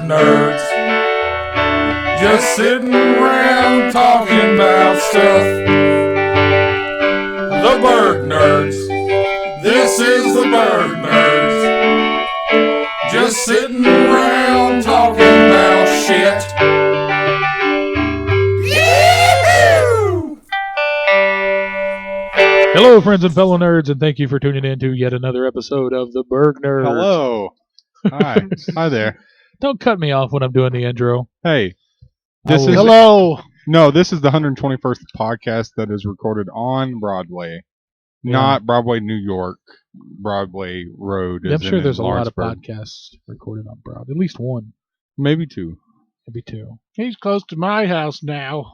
Nerds. Just sitting around talking about stuff. The Burg Nerds. This is the Burg Nerds. Just sitting around talking about shit. Hello, friends and fellow nerds, and thank you for tuning in to yet another episode of the Burg Nerds. Hello. Hi. Hi there. Don't cut me off when I'm doing the intro. Hey. This is Hello. No, this is the 121st podcast that is recorded on Broadway. Yeah. Not Broadway, New York. Broadway Road. Yeah, I'm sure there's a lot of Lawrenceburg. podcasts recorded on Broad. At least one. Maybe two. Maybe two. He's close to my house now.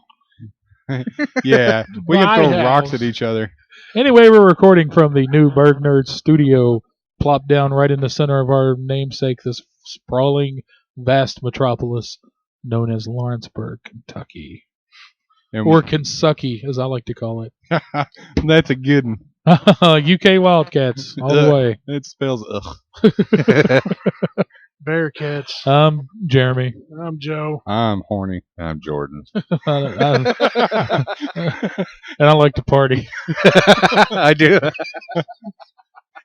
Yeah. We My can throw house. rocks at each other. Anyway, we're recording from the new Burg Nerds studio, plopped down right in the center of our namesake, this sprawling, vast metropolis known as Lawrenceburg, Kentucky. And Or Kensucky, as I like to call it. that's a good one. UK Wildcats, all the way. It spells ugh. Bearcats. I'm Jeremy. I'm Joe. I'm horny. I'm Jordan. And I like to party. I do.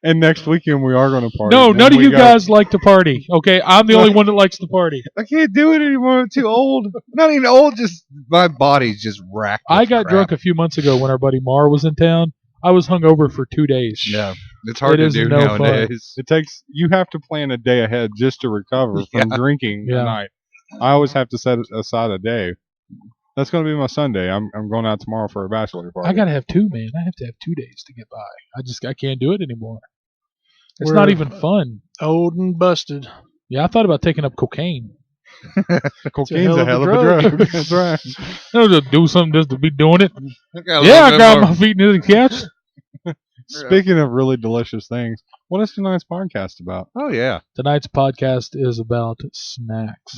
And next weekend we are going to party. No, Then none of we you got- guys like to party. Okay, I'm the only one that likes to party. I can't do it anymore. I'm too old. Not even old. Just my body's just racked. I with got crap. drunk a few months ago when our buddy Mar was in town. I was hungover for 2 days. Yeah, it's hard It to is do no fun. nowadays. It takes you have to plan a day ahead just to recover from drinking Yeah. a night. I always have to set aside a day. That's going to be my Sunday. I'm going out tomorrow for a bachelor party. I gotta have two, man. I have to have 2 days to get by. I can't do it anymore. It's not even fun. Old and busted. Yeah, I thought about taking up cocaine. Cocaine's a hell of a drug. That's right. I was just do something just to be doing it. I got a Yeah, little I bit grabbed more- my feet into the couch. Speaking of really delicious things, what is tonight's podcast about? Oh yeah. Tonight's podcast is about snacks.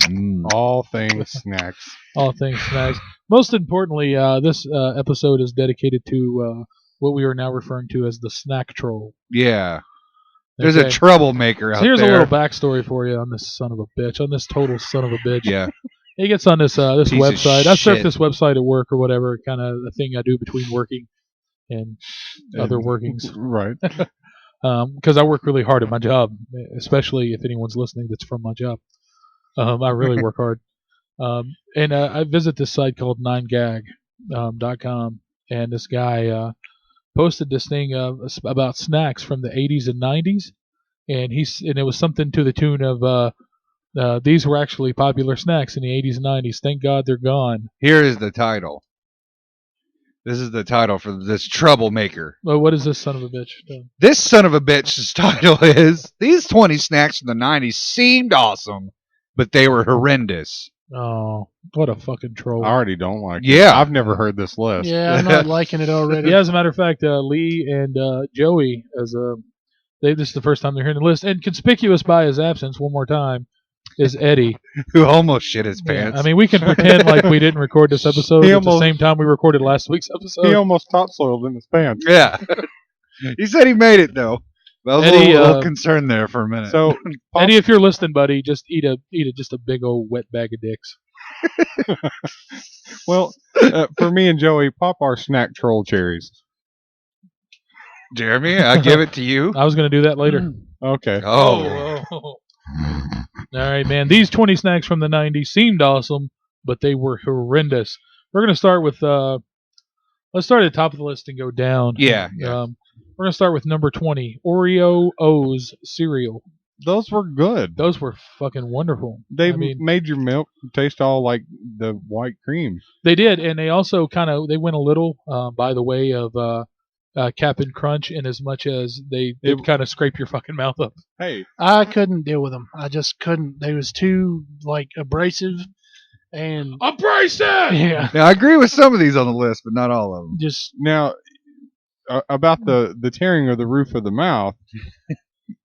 All things snacks. All things snacks. Most importantly, this episode is dedicated to what we are now referring to as the snack troll. Yeah. There's Okay. a troublemaker out So here's there. a little backstory for you on this son of a bitch, on this total son of a bitch. Yeah. He gets on this this Piece of website. I surf shit. this website at work or whatever, kind of a thing I do between working and other workings. Right. Because I work really hard at my job, especially if anyone's listening that's from my job. I really work hard. And I visit this site called 9gag.com, and this guy posted this thing about snacks from the 80s and 90s, and it was something to the tune of these were actually popular snacks in the 80s and 90s. Thank God they're gone. Here is the title. This is the title for this troublemaker. Oh, what is this son of a bitch doing? This son of a bitch's title is These 20 snacks from the 90s seemed awesome, but they were horrendous. Oh, what a fucking troll. I already don't like it. Yeah. I've never heard this list. Yeah, I'm not liking it already. Yeah, as a matter of fact, Lee and Joey, this is the first time they're hearing the list, and conspicuous by his absence, one more time, is Eddie. Who almost shit his Yeah, pants. I mean, we can pretend like we didn't record this episode He at the almost- same time we recorded last week's He episode. almost topsoiled in his pants. Yeah. He said he made it, though. But I was Eddie, a little concerned there for a minute. So, Eddie, if you're listening, buddy, just eat just a big old wet bag of dicks. well, for me and Joey, pop our snack troll cherries. Jeremy, I give it to you. I was going to do that later. Okay. Oh. All right, man. These 20 snacks from the 90s seemed awesome, but they were horrendous. We're going to start with, let's start at the top of the list and go down. Yeah. We're going to start with number 20, Oreo Cereal. Those were good. Those were fucking wonderful. They I mean, made your milk taste all like the white cream. they did, and they also they went a little by the way of Cap'n Crunch, in as much as they kind of scrape your fucking mouth up. Hey, I couldn't deal with them. I just couldn't. They was too abrasive, and Abrasive! yeah, Now, I agree with some of these on the list, but not all of them. just now about the tearing of the roof of the mouth.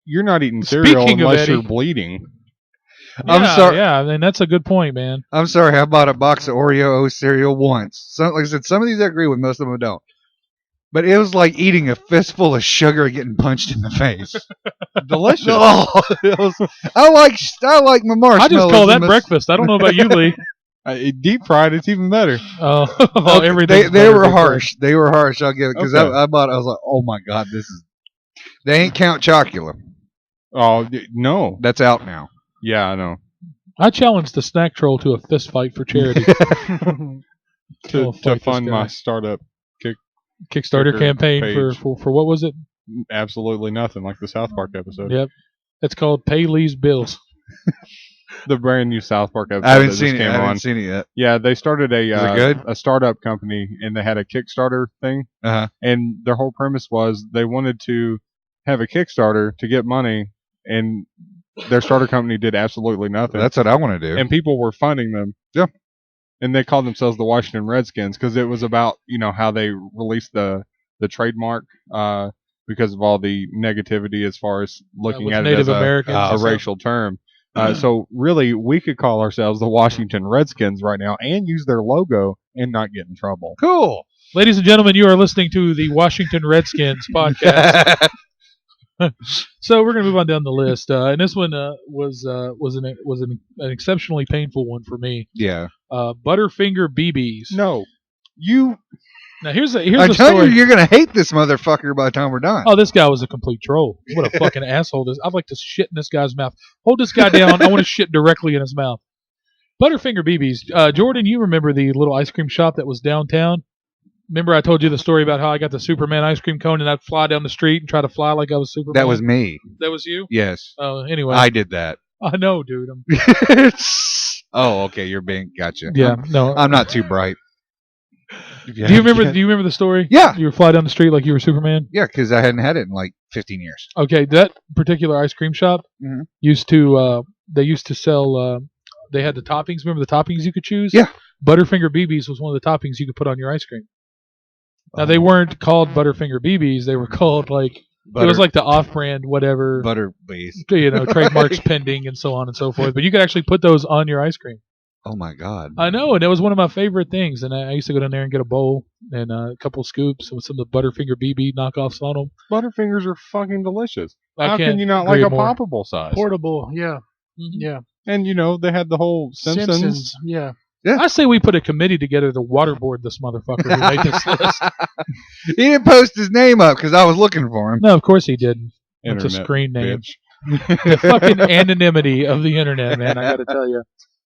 You're not eating cereal Speaking of unless Eddie- you're bleeding. I'm sorry. Yeah, I mean, that's a good point, man. I'm sorry. I bought a box of Oreo cereal once. Like I said, some of these I agree with, most of them I don't. But it was like eating a fistful of sugar and getting punched in the face. Delicious. Oh, it was, I like my marshmallows. I just call in that my- breakfast. I don't know about you, Lee. Deep fried, it's even better. Oh, everything. They were harsh. They were harsh. I'll give it because Okay. I was like, oh my god, this is. They ain't Count Chocula. Oh no. That's out now. Yeah, I know. I challenged the snack troll to a fist fight for charity. To I'll fight this fund guy. my startup, Kickstarter Kicker campaign page. for what was it? absolutely nothing like the South Park episode. Yep. It's called Pay Lee's Bills. The brand new South Park episode I haven't that just seen it. came I haven't on. seen it yet. Yeah, they started Is it good? a startup company and they had a Kickstarter thing, Uh-huh. and their whole premise was they wanted to have a Kickstarter to get money, and their starter company did absolutely nothing. That's what I want to do. And people were funding them. Yeah. And they called themselves the Washington Redskins because it was about how they released the trademark because of all the negativity as far as looking with at Native it as Americans. a and stuff. racial term. So really, we could call ourselves the Washington Redskins right now and use their logo and not get in trouble. Cool. Ladies and gentlemen, you are listening to the Washington Redskins podcast. So we're going to move on down the list, and this one was an exceptionally painful one for me. Yeah. Butterfinger BBs. No, you. Now here's I a tell you, story. you're gonna hate this motherfucker by the time we're done. Oh, this guy was a complete troll. What a fucking asshole! I'd like to shit in this guy's mouth. Hold this guy down. I want to shit directly in his mouth. Butterfinger BBs. Jordan, you remember the little ice cream shop that was downtown? Remember I told you the story about how I got the Superman ice cream cone and I'd fly down the street and try to fly like I was Superman? That was me. That was you? Yes. Oh, anyway. I did that. I know, dude. Oh, okay. You're being gotcha. Yeah, no. I'm not too bright. Do you remember the story? Yeah. You were fly down the street like you were Superman? Yeah, because I hadn't had it in like 15 years. Okay, that particular ice cream shop Mhm. used to sell they had the toppings. Remember the toppings you could choose? Yeah. Butterfinger BBs was one of the toppings you could put on your ice cream. Now they weren't called Butterfinger BBs, they were called like it was like the off-brand whatever, butter base. trademarks pending and so on and so forth. But you could actually put those on your ice cream. Oh my god. I know, and it was one of my favorite things. And I used to go down there and get a bowl and a couple scoops with some of the Butterfinger BB knockoffs on them. Butterfingers are fucking delicious. I How can't can you not like agree a more. poppable size? Portable, yeah, Mhm. yeah. And they had the whole Simpsons. yeah. I say we put a committee together to waterboard this motherfucker who made this list. He didn't post his name up because I was looking for him. No, of course he didn't. It's a Internet screen name. bitch. The fucking anonymity of the internet, man. I got to tell you.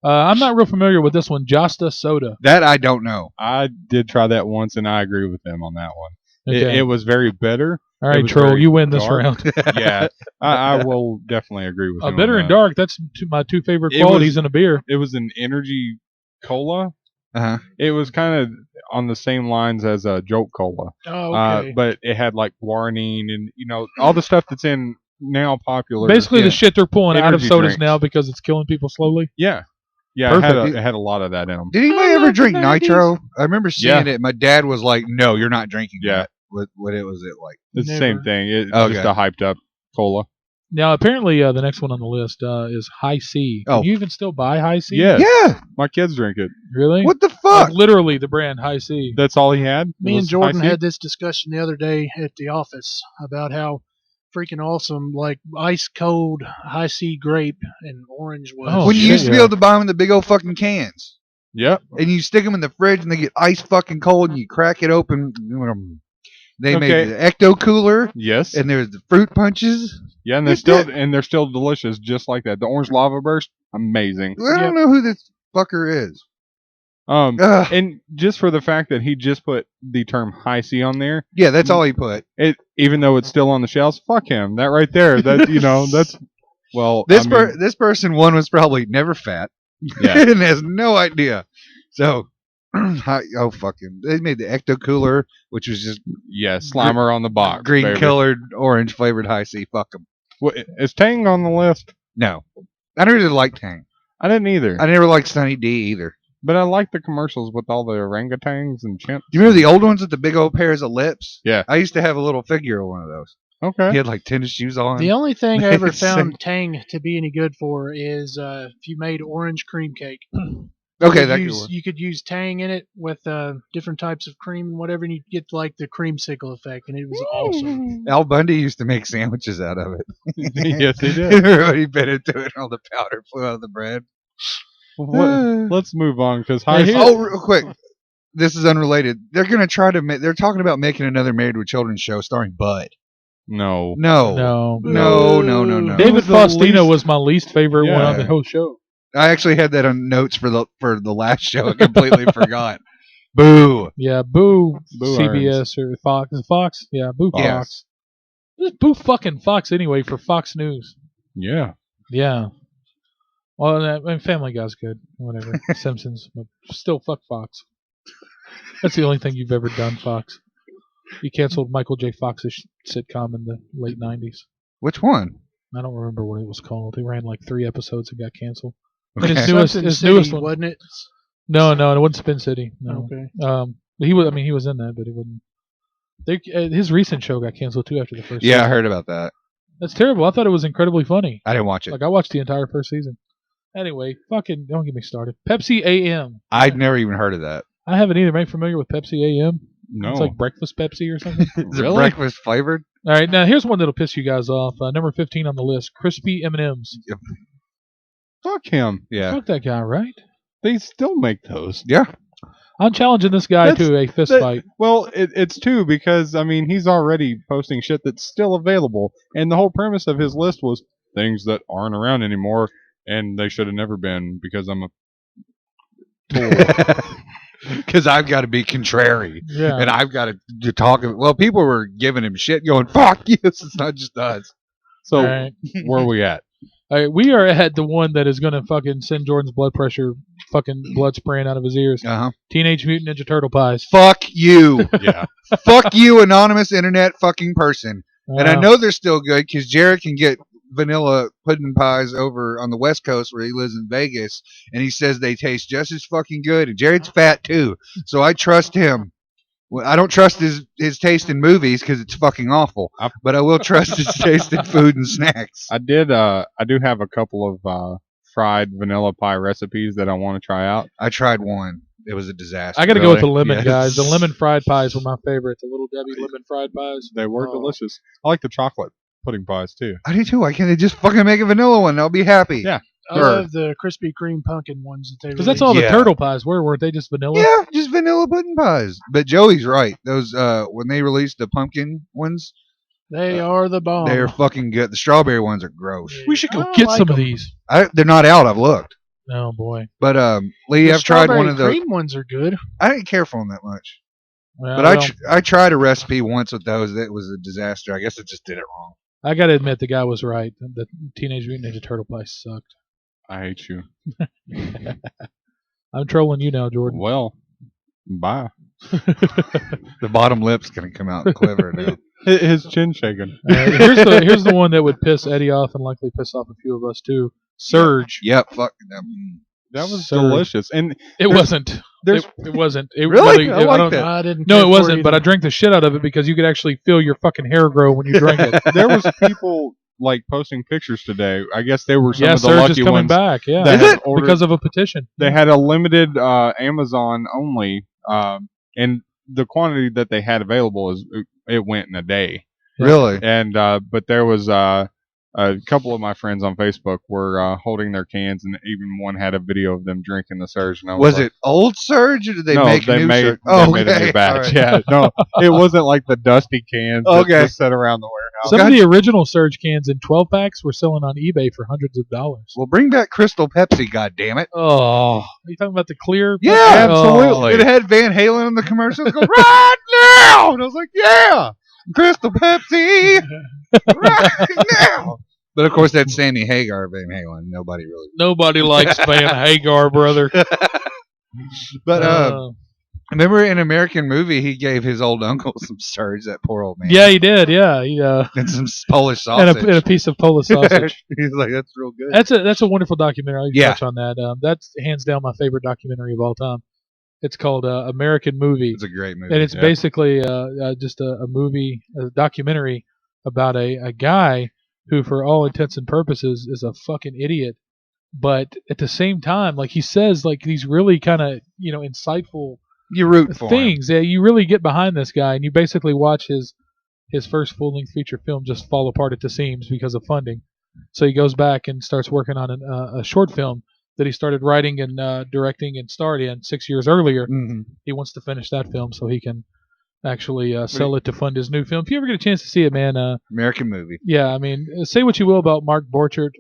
I'm not real familiar with this one. Josta Soda. That I don't know. I did try that once, and I agree with them on that one. Okay. It was very bitter. All it right, was troll, very you win this dark. round. Yeah, I will definitely agree with him. Bitter on and that. dark. That's my two favorite It was- qualities in a beer. It was an energy cola. Uh-huh. It was kind of on the same lines as a Jolt Cola, Oh, okay. but it had like guarine and all the stuff that's in now popular. Basically, yeah. the shit they're pulling out of Energy sodas drinks. now because it's killing people slowly. Yeah, it Perfect. had a lot of that in them. Did anybody ever drink nitro? I remember seeing Yeah. it. My dad was like, "No, you're not drinking Yeah. that." What it was it like? It's the Never. same thing. It's Okay. just a hyped up cola. Now, apparently, the next one on the list is High C. Oh. Can you even still buy High C? Yes. Yeah. My kids drink it. Really? What the Like, fuck? literally the brand High C. That's all he had. Me was and Jordan High C? had this discussion the other day at the office about how freaking awesome, like ice cold high C grape and orange was. Oh, When you shit, used to be yeah. able to buy them in the big old fucking cans, Yep. and you stick them in the fridge, and they get ice fucking cold, and you crack it open. They Okay. made the Ecto Cooler, Yes. and there's the fruit punches. Yeah, and they're It's still delicious, just like that. The orange lava burst, amazing. I don't know who this fucker is. Ugh. Ugh. And just for the fact that he just put the term high C on there, Yeah, that's all he put. even though it's still on the shelves, fuck him. That right there, that's well. This person one was probably never fat Yeah. and has no idea. So, fucking, they made the Ecto Cooler, which was just Yeah, Slimer on the box. green baby. colored orange flavored high C. Fuck them. Is Tang on the list? No, I never really liked Tang. I didn't either, I never liked Sunny D either. but I like the commercials with all the orangutans and chimps. You remember the old ones with the big old pairs of lips? Yeah. I used to have a little figure of one of those. Okay. He had like tennis shoes on. The only thing I ever It's found Tang to be any good for is if you made orange cream cake. Okay, that could work. You could use Tang in it with different types of cream and whatever, and you get like the creamsicle effect, and it was awesome. Al Bundy used to make sandwiches out of it. Yes, he did. Everybody bit into it, and all the powder flew out of the bread. Let's move on because Oh, real quick. This is unrelated. They're gonna try to make. They're talking about making another Married with Children show starring Bud. no. No. David Who's the Faustino least- was my least favorite one on Yeah. the whole show. I actually had that on notes for the last show. I completely forgot. Boo. Yeah, boo, Boo CBS or Fox. Is it Fox? Yeah, boo Yes. Fox. Just boo fucking Fox anyway for Fox News. Yeah. Yeah. Well, and Family Guy's good. Whatever. Simpsons. But still, fuck Fox. That's the only thing you've ever done, Fox. You canceled Michael J. Fox's sitcom in the late 90s. Which one? I don't remember what it was called. It ran like 3 episodes and got canceled. Okay. And Something his City, newest one. wasn't it? No, it wasn't Spin City. No. Okay. He was. I mean, he was in that, but he wouldn't. His recent show got canceled too after the first. Yeah, I season. heard about that. That's terrible. I thought it was incredibly funny. I didn't watch it. Like I watched the entire first season. Anyway, fucking don't get me started. Pepsi AM. I'd never even heard of that. I haven't either. Am I familiar with Pepsi AM? No. It's like breakfast Pepsi or something. Is it Really? breakfast flavored? All right, now here's one that'll piss you guys off. Number 15 on the list: crispy M&Ms. Fuck him. Yeah. Fuck that guy, right? They still make those. Yeah. I'm challenging this guy to a fist fight. Well, it's too because I mean he's already posting shit that's still available, and the whole premise of his list was things that aren't around anymore, and they should have never been because I'm a Because I've got to be contrary. Yeah. And I've got to talk. Well, people were giving him shit going, fuck you. It's not just us. So All right. where are we at? All right, we are at the one that is going to fucking send Jordan's blood pressure, fucking blood spraying out of his ears. Uh-huh. Teenage Mutant Ninja Turtle pies. Fuck you. Yeah. Fuck you, anonymous internet fucking person. And I Uh, know they're still good because Jared can get vanilla pudding pies over on the West Coast where he lives in Vegas, and he says they taste just as fucking good. And Jared's fat too, so I trust him. Well, I don't trust his taste in movies because it's fucking awful, but I will trust his taste in food and snacks. I do have a couple of fried vanilla pie recipes that I want to try out. I tried one. It was a disaster. I got to go with the lemon, Yes. guys. The lemon fried pies were my favorite. The Little Debbie lemon fried pies. They were Oh. delicious. I like the chocolate pudding pies too. I do too. Why can't they just fucking make a vanilla one? I'll be happy. Yeah. I love the Krispy Kreme pumpkin ones that they Because that's all Yeah. the turtle pies were, weren't they? Just vanilla? Yeah, just vanilla pudding pies. But Joey's right. Those when they released the pumpkin ones, They are the bomb. they're fucking good. The strawberry ones are gross. We should go I get like some of 'em. these. They're not out. I've looked. Oh, boy. But Lee, The I've tried one strawberry of those. cream ones are good. I didn't care for them that much. Well, But I tried a recipe once with those. That was a disaster. I guess it just did it wrong. I got to admit, the guy was right. The Teenage Mutant Ninja Turtle pies sucked. I hate you. I'm trolling you now, Jordan. Well, bye. The bottom lip's gonna come out and quiver now. His chin shaking. Here's the one that would piss Eddie off and likely piss off a few of us too. Surge. Yep. Fuck them. That was Surge. delicious. And It wasn't. there's- It wasn't. It Really? I like don't- that. I didn't. No, care it for wasn't. But I either. drank the shit out of it because you could actually feel your fucking hair grow when you drank it. there was people like posting pictures today. I guess they were some Yeah, of the Surge is lucky coming ones back. Yeah, that Is had it? ordered- because of a petition. they had a limited Amazon only, and the quantity that they had available it went in a day. Yeah. Really? And but there was a couple of my friends on Facebook were holding their cans, and even one had a video of them drinking the Surge. And I Was like, it old Surge or did they no, make they new made, Surge? they made a okay. new batch. All right. Yeah, no, it wasn't like the dusty cans that Okay. just sat around the warehouse. Some of the original Surge cans in 12 packs were selling on eBay for hundreds of dollars. Well, bring back Crystal Pepsi, goddammit. Oh, are you talking about the clear? Yeah, Oh. It had Van Halen in the commercials go right now, and I was like, yeah, Crystal Pepsi, right now. But of course, that's Sammy Hagar, Van Halen. Nobody really. Nobody likes Van Hagar, brother. But remember in American Movie, he gave his old uncle some Surge. That poor old man. Yeah, he did. Yeah, he, And some Polish and sausage. a piece of Polish sausage. He's like, that's real good. That's a wonderful documentary. I'll Yeah. touch on that. That's hands down my favorite documentary of all time. It's called American Movie, It's a great movie. and it's Yeah. basically just a movie, a documentary about a guy who, for all intents and purposes, is a fucking idiot, but at the same time, like he says, like these really kind of insightful You root for him. things. Yeah, you really get behind this guy, and you basically watch his first full-length feature film just fall apart at the seams because of funding. So he goes back and starts working on a short film that he started writing and directing and starred in 6 years earlier. Mm-hmm. He wants to finish that film so he can actually sell it to fund his new film. If you ever get a chance to see it, man, American movie. yeah, I mean, say what you will about Mark Borchardt.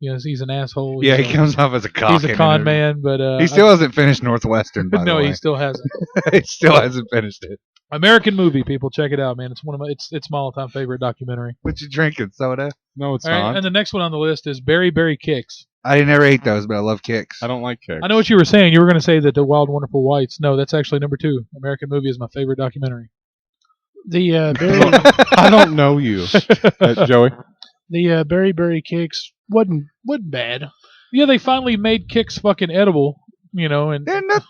He's an asshole. Yeah, He's he comes off as a cock. He's a con man, but he still hasn't finished Northwestern, by the no, way. he still hasn't. He still hasn't finished it. American movie, people, check it out, man. It's one of my it's my all-time favorite documentary. What you drinking, soda? No, it's All right, not. and the next one on the list is Berry Berry Kicks. I never ate those, but I love Kicks. I don't like cakes. I know what you were saying. You were going to say that the Wild Wonderful Whites. No, that's actually number 2. American movie is my favorite documentary. The berry, I don't know you, Joey. the Berry Berry Kicks wasn't bad. Yeah, they finally made Kicks fucking edible, and They're not-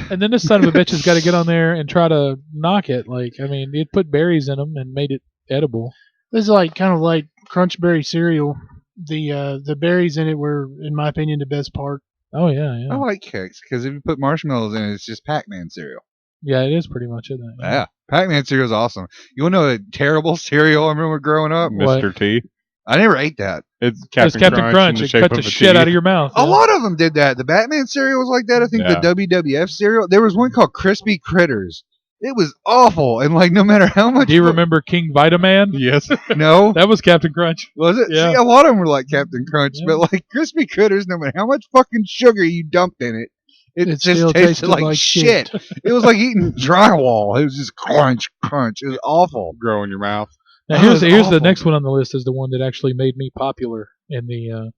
then this son of a bitch has got to get on there and try to knock it. Like, I mean, it put berries in them and made it edible. This is like kind of like Crunch Berry cereal. The berries in it were, in my opinion, the best part. Oh yeah, yeah, I like Kicks because if you put marshmallows in it, it's just Pac-Man cereal. yeah. It is pretty much it. Yeah, Pac-Man cereal is awesome. You want to know a terrible cereal I remember growing up? What? Mr. T. I never ate that. It's It's Captain Crunch. in the It shape cut of the a shit T. out of your mouth. A yeah. lot of them did that. The Batman cereal was like that. I think Yeah. the WWF cereal. There was one called Crispy Critters. It was awful, and like no matter how much. Do you remember King Vitaman? Yes. No. That was Captain Crunch. Was it? Yeah. See, a lot of them were like Captain Crunch, Yeah. but like Crispy Critters, no matter how much fucking sugar you dumped in it, it It just still tasted tasted like, like shit. It was like eating drywall. It was just crunch, crunch. It was awful. Grow in your mouth. Now That here's was the awful. next one on the list is the one that actually made me popular in the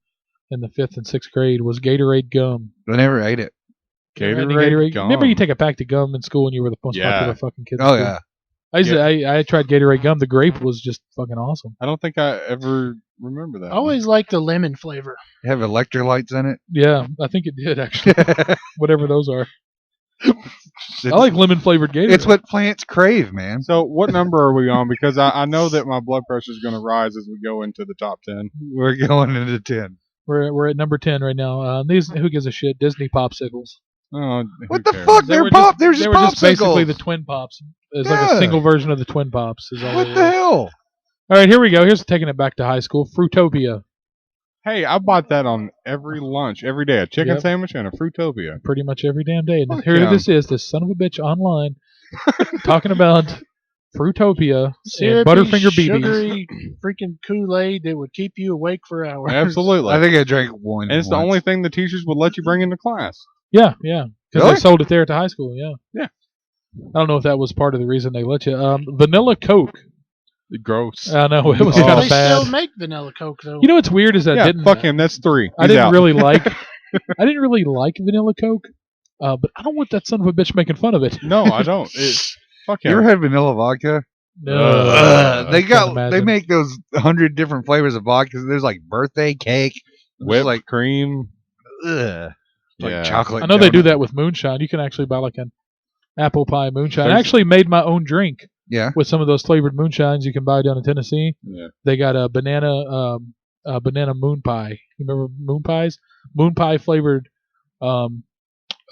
5th and 6th grade was Gatorade gum. I never ate it. Gatorade gum. Remember you take a pack of gum in school and you were the most Yeah. popular fucking kid. in Oh school? yeah. I tried Gatorade gum. The grape was just fucking awesome. I don't think I ever remember that. I always liked the lemon flavor. It have electrolytes in it. Yeah, I think it did actually. Whatever those are. It's, I like lemon flavored Gatorade. it's what plants crave, man. So what number are we on? Because I know that my blood pressure is going to rise as we go into the top 10. We're going into 10. We're at number 10 right now. These who gives a shit? Disney popsicles. Oh, What who the cares? fuck? They They're were pop. just- They're just They were just basically popsicles. the Twin Pops. It's like Yeah. a single version of the Twin Pops. Is all What they the were. hell? All right, here we go. Here's taking it back to high school. Fruitopia. Hey, I bought that on every lunch, every day. A chicken Yep. sandwich and a Fruitopia. Pretty much every damn day. And Fuck here yeah. this is, this son of a bitch online talking about Fruitopia and Syrupy, Butterfinger BBs. sugary, freaking Kool-Aid that would keep you awake for hours. Absolutely. I think I drank one. and it's the once. only thing the teachers would let you bring into class. Yeah, yeah. Because Really? they sold it there at the high school, yeah. Yeah. I don't know if that was part of the reason they let you. Vanilla Coke. Gross. I know, it was Oh. kind They of bad. still make vanilla Coke though. You know what's weird is I yeah, didn't. fuck him. That's 3. I He's didn't out. really like. I didn't really like Vanilla Coke, but I don't want that son of a bitch making fun of it. No, I don't. Fuck You him. ever had vanilla vodka? No, They I can't got. They imagine. make those 100 different flavors of vodka. There's like birthday cake. It's Whipped like cream. ugh, like Yeah. chocolate. I know they do donut. that with moonshine. You can actually buy like an apple pie moonshine. I There's- actually made my own drink Yeah. with some of those flavored moonshines you can buy down in Tennessee. Yeah. They got a banana moon pie. You remember moon pies? Moon pie flavored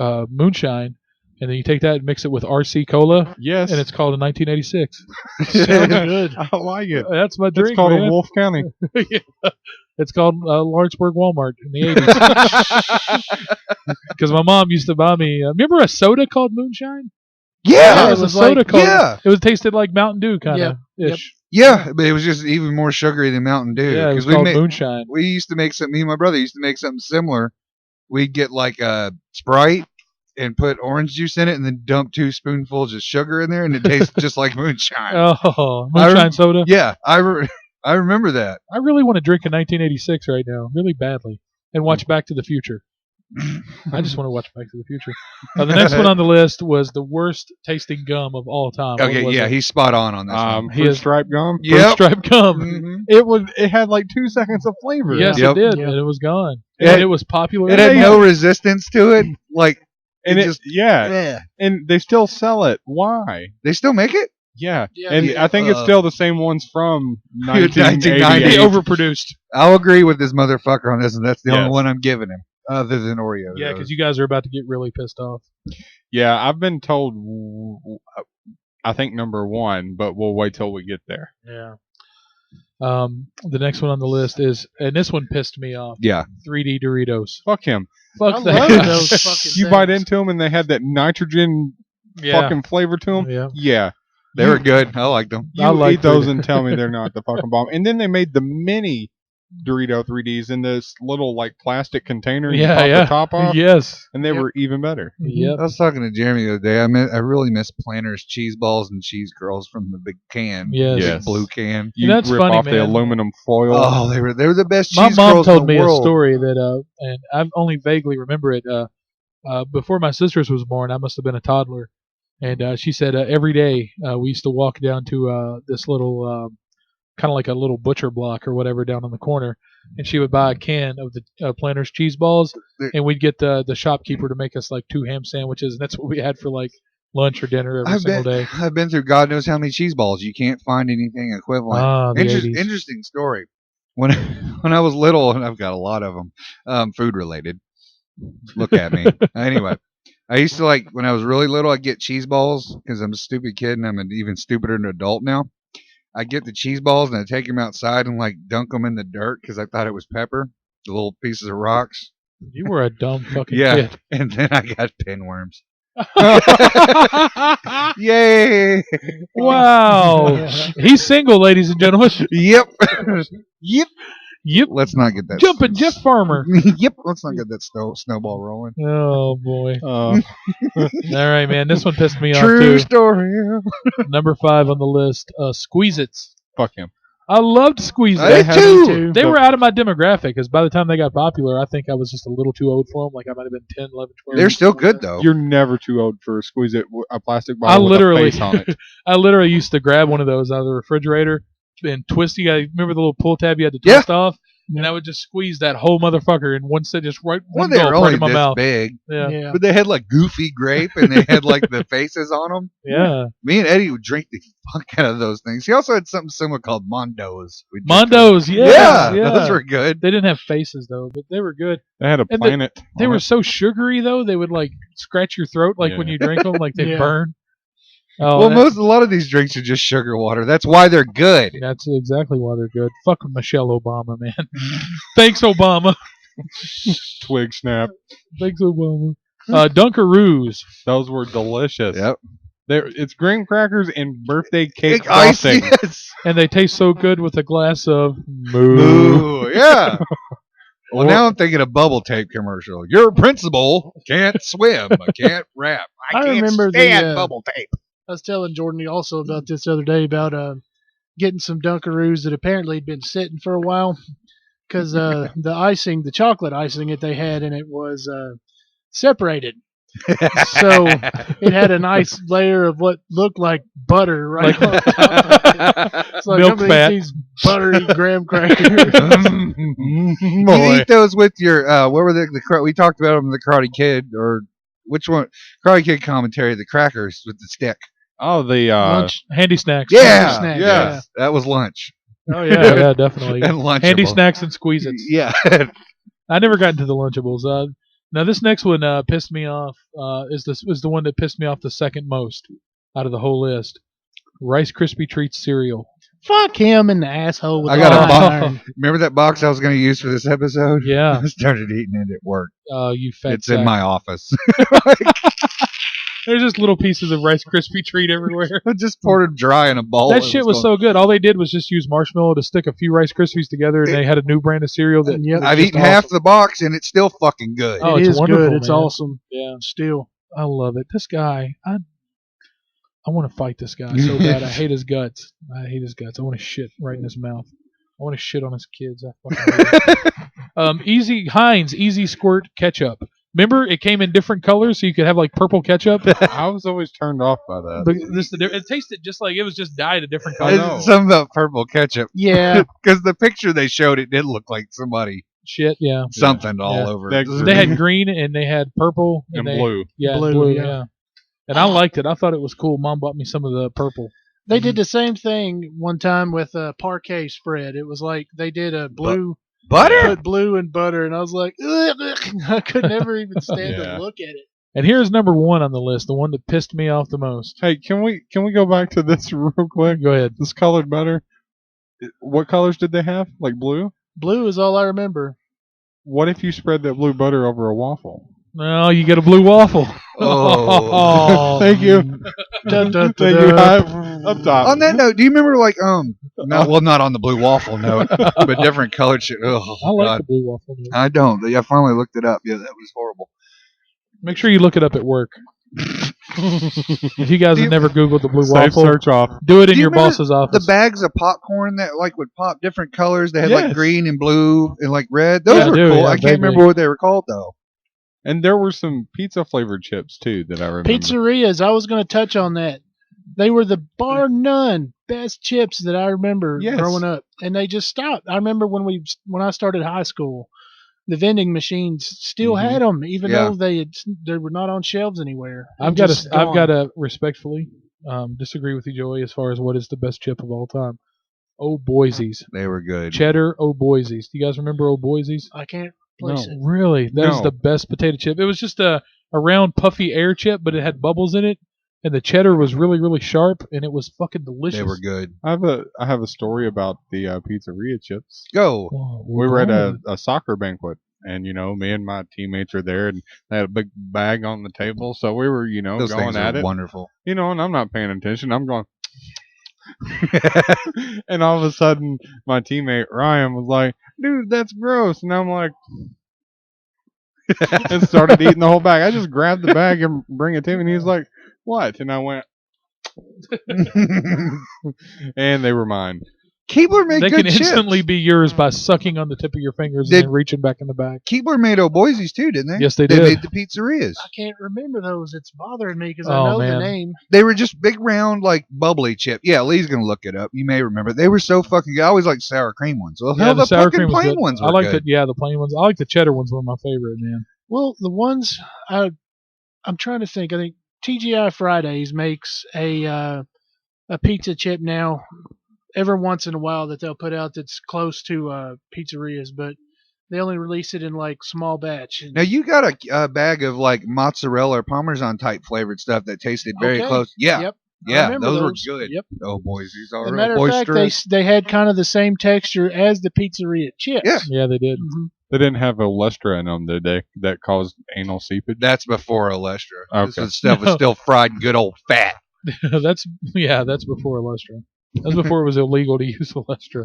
moonshine, and then you take that and mix it with RC Cola, Yes. and it's called a 1986. Sounds good. I like it. That's my drink, It's called man. a Wolf County. Yeah. It's called Lawrenceburg Walmart in the 80s. Because my mom used to buy me. Remember a soda called moonshine? Yeah. it was a was soda like- called. yeah. It was tasted like Mountain Dew kind of Yep. ish. Yeah, but it was just even more sugary than Mountain Dew. Yeah, it was we called made, moonshine. we used to make me and my brother used to make something similar. We'd get like a Sprite and put orange juice in it, and then dump 2 spoonfuls of sugar in there, and it tastes just like moonshine. Oh, moonshine soda. Yeah, I remember that. I really want to drink a 1986 right now, really badly, and watch Back to the Future. I just want to watch Back to the Future. The next one on the list was the worst tasting gum of all time. What Okay, was yeah, it? he's spot on this one. He Fruit is- stripe gum. Fruit Yep. Stripe gum. Mhm. It had like 2 seconds of flavor. Yes, Yep. it did, Yep. and it was gone. It- And it was popular. It had no resistance to it. Like, And it it just yeah, yeah. and they still sell it. Why? They still make it? Yeah, Yeah, and yeah. I think it's still the same ones from 1988. 1988. Overproduced. I'll agree with this motherfucker on this, and that's the only Yes. one I'm giving him, other than Oreo. Yeah, because you guys are about to get really pissed off. Yeah, I've been told. I think number 1, but we'll wait till we get there. Yeah. The next one on the list is, and this one pissed me off. Yeah. 3D Doritos. Fuck him. Fuck I that. love those fucking You bite things. into them and they had that nitrogen Yeah. fucking flavor to them. Yeah. Yeah. They were good. I liked them. You I like eat those 3D. and tell me they're not the fucking bomb. And then they made the mini Dorito 3Ds in this little like plastic container. And you pop the top off, Yes. and they Yep. were even better. Yep. I was talking to Jeremy the other day. I really miss Planters cheese balls and cheese curls from the big can. Yes. Big Yes. blue can. You that's rip funny, off the man. aluminum foil. Oh, they were the best My cheese mom curls told in the me a world. story that, and I only vaguely remember it. Before my sister's was born, I must have been a toddler, and she said every day we used to walk down to this little, kind of like a little butcher block or whatever down on the corner, and she would buy a can of the Planters cheese balls, and we'd get the shopkeeper to make us like 2 ham sandwiches, and that's what we had for like lunch or dinner every single day. I've been through God knows how many cheese balls. You can't find anything equivalent. Ah, the 80s. Interesting story. When I was little, and I've got a lot of them, food related. Look at me. Anyway, I used to like when I was really little. I'd get cheese balls because I'm a stupid kid, and I'm an even stupider an adult now. I get the cheese balls and I take them outside and like dunk them in the dirt because I thought it was pepper, the little pieces of rocks. You were a dumb fucking Yeah, kid. and then I got pinworms. Yay! Wow. He's single, ladies and gentlemen. Yep. Yep. Yep. Let's not get that. Jumping Jeff Farmer. Yep. Let's not get that snowball rolling. Oh boy. Uh, All right, man. This one pissed me off True too. story. Number 5 on the list. Squeeze-Its. fuck him. I loved Squeeze-Its. I did too. They were out of my demographic because by the time they got popular, I think I was just a little too old for them. Like I might have been 10, 11, 12. They're still good though. You're never too old for a squeeze it a plastic I bottle with literally, a face on it. I literally used to grab one of those out of the refrigerator and twist. You guys remember the little pull tab you had to twist off? And I would just squeeze that whole motherfucker in one sit, just right Well, one they were gulp right only in my this mouth. big, Yeah. Yeah. but they had like goofy grape and they had like the faces on them. Yeah. Me and Eddie would drink the fuck out of those things. He also had something similar called Mondos. We'd drink Mondos, those. yeah. Those were good. They didn't have faces though, but they were good. They had a And planet. They on were it. so sugary though; they would like scratch your throat, like when Yeah. you drink them, like they Yeah. burn. Oh, Well, that- a lot of these drinks are just sugar water. That's why they're good. that's exactly why they're good. Fuck Michelle Obama, man. Thanks, Obama. twig snap. Thanks, Obama. Dunkaroos. Those were delicious. Yep. It's graham crackers and birthday cake Ice, frosting. yes. And they taste so good with a glass of moo. Ooh, yeah. Well, now I'm thinking a bubble tape commercial. Your principal can't swim, can't rap. I I can't remember stand the, bubble tape. I was telling Jordan also about this the other day about getting some Dunkaroos that apparently had been sitting for a while because the icing, the chocolate icing that they had in it was separated. So it had a nice layer of what looked like butter right on top. It's like Milk I'm gonna fat. eat these buttery graham crackers. You eat those with your what were we talked about them in the Karate Kid or which one? Karate Kid commentary, the crackers with the stick. Oh, the Lunch, handy snacks. Yeah, snack, yes, that was lunch. Oh yeah, yeah, definitely. And Lunchables. Handy snacks and Squeeze-Its. Yeah. I never got into the Lunchables. Now this next one pissed me off. Is the one that pissed me off the second most out of the whole list. Rice Krispie Treats cereal. Fuck him in the asshole. With I got the a hot box. iron. Remember that box I was going to use for this episode? Yeah. I started eating it at work. You fat. It's in sack. my office. There's just little pieces of Rice Krispie treat everywhere. I just poured it dry in a bowl. That shit was so good. All they did was just use marshmallow to stick a few Rice Krispies together, and they had a new brand of cereal that. Yep. was I've just eaten awesome. half the box and it's still fucking good. Oh, It it's is wonderful, good. It's man. awesome. Yeah, Still. I love it. This guy, I want to fight this guy so bad. I hate his guts. I want to shit right in his mouth. I want to shit on his kids. I fucking hate it. Heinz Easy Squirt Ketchup. Remember, it came in different colors, so you could have like purple ketchup. I was always turned off by that. But it tasted just like it was just dyed a different I color. know. It's something about purple ketchup. Yeah. Because the picture they showed, it did look like somebody, Shit, yeah. something all Yeah. over. That it. They had green and they had purple And they, blue. Yeah, Blue, blue, yeah. yeah. And I liked it. I thought it was cool. Mom bought me some of the purple. They did the same thing one time with a parquet spread. It was like they did a blue Butter? put blue and butter, and I was like, ugh, I could never even stand Yeah. to look at it. And here's number 1 on the list, the one that pissed me off the most. Hey, can we go back to this real quick? Go ahead. This colored butter. What colors did they have? Like blue? Blue is all I remember. What if you spread that blue butter over a waffle? No, you get a blue waffle. Oh. Thank you. Dun, dun, Thank you. dun, dun. Hype. Up top. On that note, do you remember not on the blue waffle note, but different colored shit. Oh, I like God. the blue waffle. Dude. I don't. I finally looked it up. Yeah, that was horrible. Make sure you look it up at work. If you guys Do you- have never Googled the blue Safe waffle, search off. do it in Do you your remember boss's The office. bags of popcorn that like would pop different colors. They had Yes. like green and blue and like red. Those Yeah, I were do, cool. yeah, I can't vaguely. remember what they were called though. And there were some pizza flavored chips too that I remember. Pizzerias. I was going to touch on that. They were the bar none best chips that I remember Yes. growing up, and they just stopped. I remember when I started high school, the vending machines still Mhm. had them, even Yeah. though they were not on shelves anywhere. I've They're got just to I've gone. got to respectfully disagree with you, Joey, as far as what is the best chip of all time. Oh, Boise's. They were good. Cheddar Oh Boise's. Do you guys remember Oh Boise's? I can't place No. it. Really? That is No. the best potato chip. It was just a round, puffy air chip, but it had bubbles in it. And the cheddar was really, really sharp, and it was fucking delicious. They were good. I have a story about the pizzeria chips. Go. Oh, We were at wow. a soccer banquet, and me and my teammates are there, and they had a big bag on the table, so we were Those going things at are it, wonderful. and I'm not paying attention. I'm going, and all of a sudden, my teammate Ryan was like, "Dude, that's gross," and I'm like, and started eating the whole bag. I just grabbed the bag and bring it to him, and he's like, "What?" And I went, and they were mine. Keebler made They good can instantly chips. be yours by sucking on the tip of your fingers Did- and then reaching back in the bag. Keebler made O'Boise's too, didn't they? Yes, they They did. made the pizzerias. I can't remember those. It's bothering me because Oh, I know man. the name. They were just big, round, like bubbly chip. Yeah, Lee's gonna look it up. You may remember. They were so fucking good. I always liked sour cream ones. Well, hell, the sour fucking cream was plain good. ones were I like good. the plain ones. I like the cheddar ones. One of my favorite, man. Well, the ones I'm trying to think. I think TGI Fridays makes a pizza chip now. Every once in a while that they'll put out that's close to pizzerias, but they only release it in like small batch. Now you got a bag of like mozzarella or Parmesan type flavored stuff that tasted very Okay. close. Yeah, Yep. I yeah, remember those were those. good. Yep. Oh, boys, these are As a matter of fact, they had kind of the same texture as the pizzeria chips. Yeah. Yeah, they did. Mhm. They didn't have Olestra in them, did they? That caused anal seepage. That's before Olestra. This Okay. was stuff was still fried and good old fat. that's before Olestra. That's before it was illegal to use Olestra.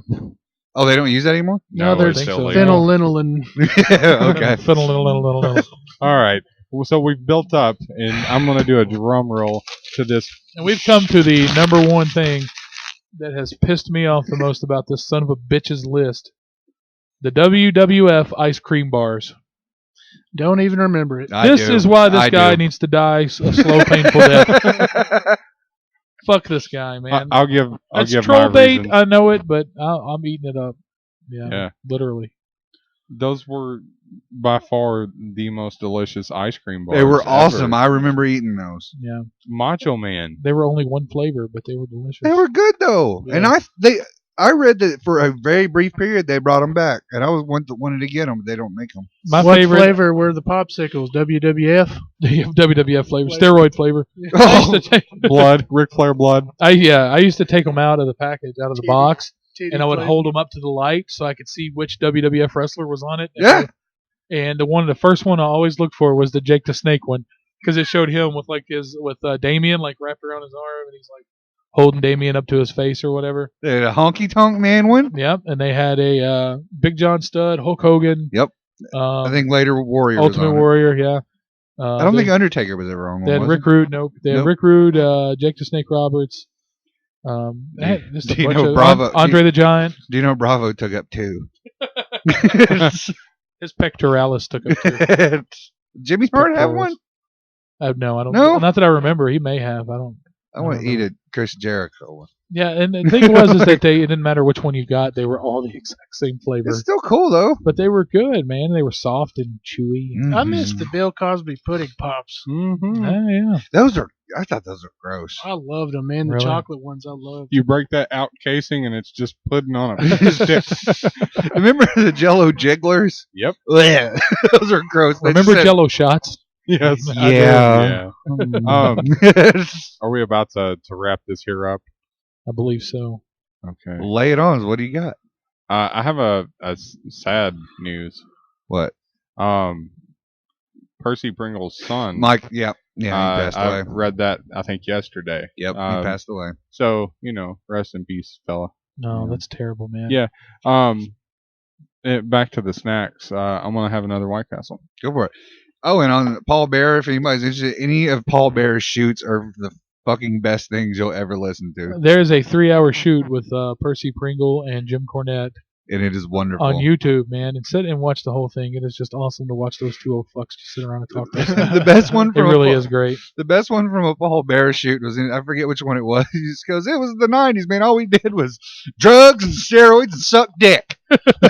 Oh, they don't use that anymore? No, it's there's still so. legal. phenylenolene. Okay. All right. Well, so we've built up, and I'm going to do a drum roll to this. And we've come to the number one thing that has pissed me off the most about this son of a bitch's list. The WWF Ice Cream Bars. Don't even remember it. This is why this guy needs to die a slow, painful death. Fuck this guy, man. I'll give That's my troll bait. reasons. I know it, but I'm eating it up. Yeah. Literally. Those were by far the most delicious ice cream bars. They were ever. awesome. I remember eating those. Yeah. Macho Man. They were only one flavor, but they were delicious. They were good though, Yeah. and I read that for a very brief period they brought them back, and I wanted to get them, but they don't make them. My What favorite flavor were the popsicles? WWF? WWF flavor, steroid flavor. I Oh, used to take, Blood. Ric Flair blood. I used to take them out of the package, out of the box, and I would hold them up to the light so I could see which WWF wrestler was on it. Yeah. And the first one I always looked for was the Jake the Snake one, because it showed him with Damien like wrapped around his arm, and he's like holding Damien up to his face or whatever. they had a honky tonk man one. Yep. And they had a Big John Studd, Hulk Hogan. Yep. I I think later Warrior. was Ultimate on it. Warrior. Yeah. I don't think Undertaker was ever on one. they had was Rick he? Rude. Nope. They had Nope. Rick Rude, Jake the Snake Roberts. They had just a do you bunch know of- Bravo- Andre the Giant. Do you know Bravo took up two? His pectoralis took up too. Jimmy Hart have one? No, I don't. No? Not that I remember. He may have. I don't. I want don't to eat know. a Chris Jericho one. Yeah, and the thing was is that it didn't matter which one you got. They were all the exact same flavor. It's still cool though. But they were good, man. They were soft and chewy. I Mhm. missed the Bill Cosby pudding pops. Mm-hmm. Yeah. Those are I thought those were gross. I loved them, man. The Really? chocolate ones I loved. You break that out casing and it's just pudding on a stick. Remember the Jello jigglers? Yep. Blech. Those are gross. They Remember just Jello shots? Yes. Yeah. Yeah. had- Are we about to wrap this here up? I believe so. Okay. Lay it on. What do you got? I have a sad news. What? Percy Pringle's son. Mike? Yeah. Yeah. He passed I away. read that I think yesterday. Yep. He passed away. So rest in peace, fella. No, Yeah. that's terrible, man. Yeah. Back to the snacks. I'm gonna have another White Castle. Go for it. Oh, and on Paul Bearer, if anybody's interested, any of Paul Bearer's shoots are the fucking best things you'll ever listen to, There's a 3-hour shoot with Percy Pringle and Jim Cornette and it is wonderful. on YouTube, man. And sit and watch the whole thing. It is just awesome to watch those two old fucks just sit around and talk. The best one It from really is great. The best one from a Paul Bearer shoot was I forget which one it was. He just goes, "It was the '90s, man. All we did was drugs and steroids and suck dick.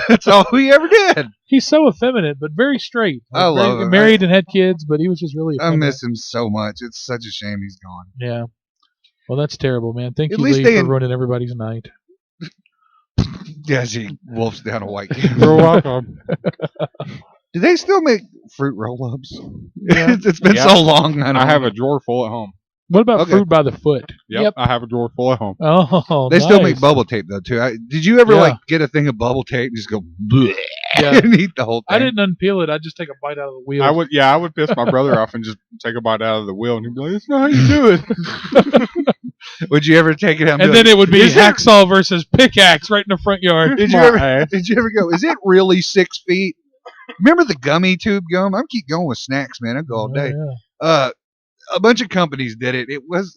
That's all we ever did." He's so effeminate, but very straight. I love him. Married and had kids, but he was just really I effeminate. miss him so much. It's such a shame he's gone. Yeah. Well, that's terrible, man. Thank At you, least Lee, they for in- ruining everybody's night. Yes, he wolfs down a white You're kid. welcome. Do they still make fruit roll-ups? Yeah. It's been Yeah. so long. I have a drawer full at home. What about Okay. fruit by the foot? Yep. I have a drawer full at home. Oh, They still make nice. bubble tape though too. Did you ever Yeah. like get a thing of bubble tape and just go bleh Yeah. and eat the whole thing? I didn't unpeel it. I just take a bite out of the wheel. I would piss my brother off and just take a bite out of the wheel, and he'd be like, "That's not how you do it." Would you ever take it out? and then it would be "Is it- hacksaw versus pickaxe right in the front yard. Did you My ever? ass. Did you ever go? Is it really 6 feet? Remember the gummy tube gum? I'm keep going with snacks, man. I go all day. Oh, yeah. A bunch of companies did it. It was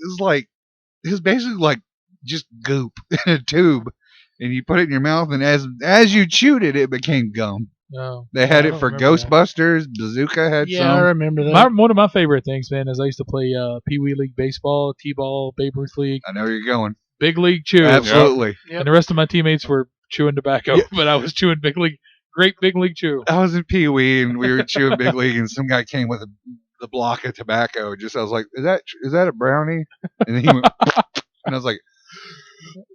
basically like just goop in a tube, and you put it in your mouth, and as you chewed it, it became gum. No. They had I it don't for remember that. Ghostbusters. Bazooka had Yeah, I some. remember that. One of my favorite things, man, is I used to play Pee Wee League baseball, T-ball, Babe Ruth League, I know where you're going. Big League Chew, Absolutely. and the rest of my teammates were chewing tobacco, but I was chewing Great Big League Chew. I was in Pee Wee and we were chewing Big League, and some guy came with the block of tobacco. I was like, "Is that a brownie?" And then he went, and I was like,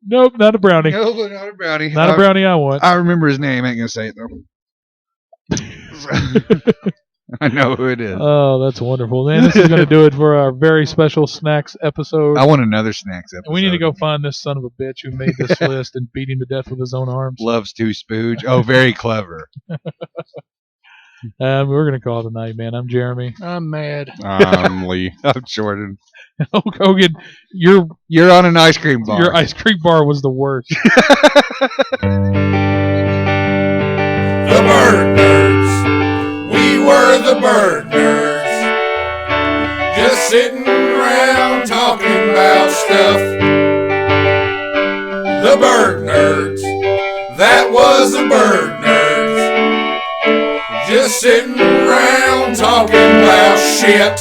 Nope, not a brownie. "No, but not a brownie. Not a brownie I want. I remember his name. I ain't gonna say it though. I know who it is. Oh, that's wonderful. Man, this is going to do it for our very special snacks episode. I want another snacks episode. And we need to go find this son of a bitch who made this list and beat him to death with his own arms. Loves to spooge. Oh, very clever. We're going to call it a night, man. I'm Jeremy. I'm mad. Lee. I'm Jordan. Hulk Hogan, your You're on an ice cream bar. ice cream bar was the worst. The Burg Nerds. We were the Burg Nerds. Just sitting around talking about stuff. The Burg Nerds. That was the Burg Nerds. Just sitting around talking about shit.